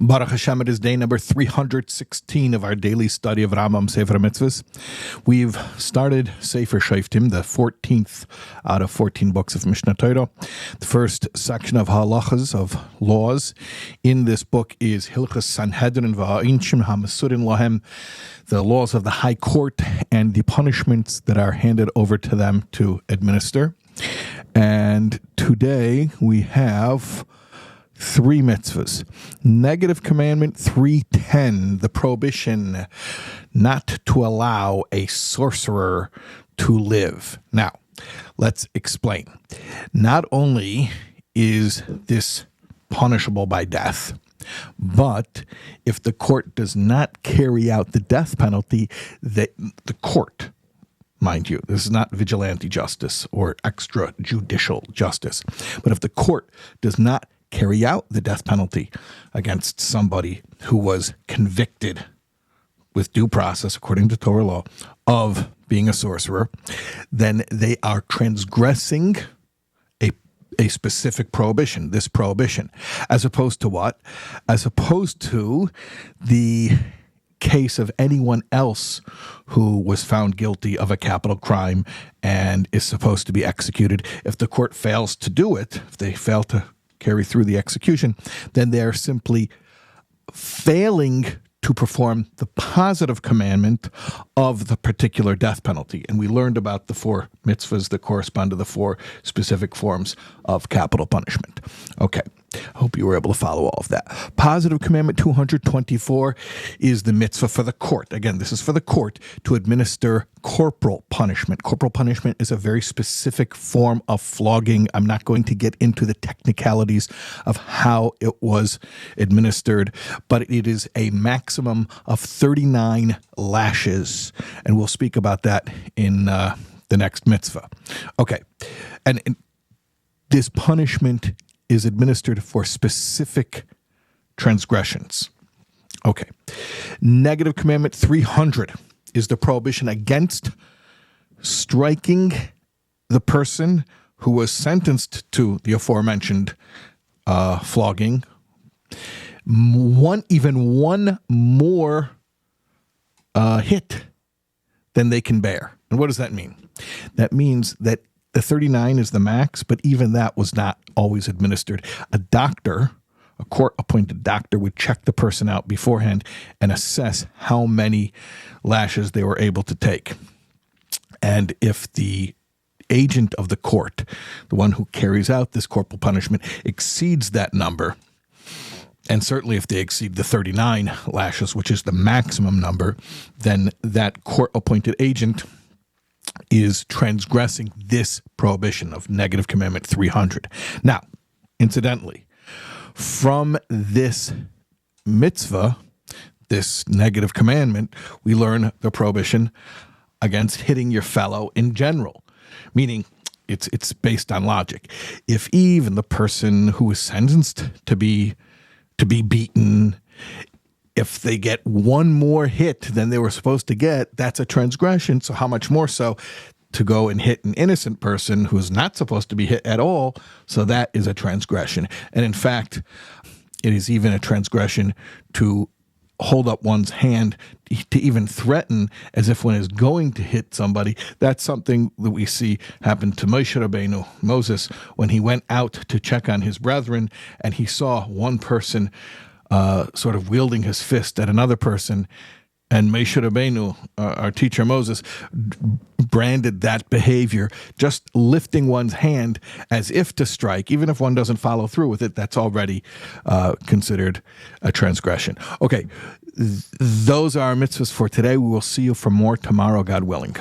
Baruch Hashem, it is day number 316 of our daily study of Rambam, Sefer HaMitzvos. We've started Sefer Shoftim, the 14th out of 14 books of Mishnah Torah. The first section of halachas, of laws, in this book is Hilchas Sanhedrin v'ha'inshim ha'mesurin lahem, the laws of the high court and the punishments that are handed over to them to administer. And today we have three mitzvahs. Negative Commandment 3:10, the prohibition not to allow a sorcerer to live. Now, let's explain. Not only is this punishable by death, but if the court does not carry out the death penalty, the court, mind you, this is not vigilante justice or extrajudicial justice, but if the court does not carry out the death penalty against somebody who was convicted with due process, according to Torah law, of being a sorcerer, then they are transgressing a specific prohibition, this prohibition, as opposed to what? As opposed to the case of anyone else who was found guilty of a capital crime and is supposed to be executed. If the court fails to do it, if they fail to carry through the execution, then they're simply failing to perform the positive commandment of the particular death penalty. And we learned about the four mitzvahs that correspond to the four specific forms of capital punishment. Okay, I hope you were able to follow all of that. Positive commandment 224 is the mitzvah for the court. Again, this is for the court to administer corporal punishment. Corporal punishment is a very specific form of flogging. I'm not going to get into the technicalities of how it was administered, but it is a maximum of 39 lashes, and we'll speak about that in the next mitzvah. Okay, and this punishment is administered for specific transgressions. Okay. Negative Commandment 300 is the prohibition against striking the person who was sentenced to the aforementioned flogging even one more hit than they can bear. And what does that mean? That means that the 39 is the max, but even that was not always administered. A court-appointed doctor, would check the person out beforehand and assess how many lashes they were able to take. And if the agent of the court, the one who carries out this corporal punishment, exceeds that number, and certainly if they exceed the 39 lashes, which is the maximum number, then that court-appointed agent is transgressing this prohibition of Negative Commandment 300. Now, incidentally, from this mitzvah, this negative commandment, we learn the prohibition against hitting your fellow in general, meaning it's based on logic. If even the person who is sentenced to be beaten, if they get one more hit than they were supposed to get, that's a transgression. So how much more so to go and hit an innocent person who's not supposed to be hit at all? So that is a transgression. And in fact, it is even a transgression to hold up one's hand, to even threaten as if one is going to hit somebody. That's something that we see happen to Moshe Rabbeinu, Moses, when he went out to check on his brethren and he saw one person sort of wielding his fist at another person, and Moshe Rabbeinu, our teacher Moses, branded that behavior, just lifting one's hand as if to strike, even if one doesn't follow through with it, that's already considered a transgression. Okay, those are our mitzvahs for today. We will see you for more tomorrow, God willing.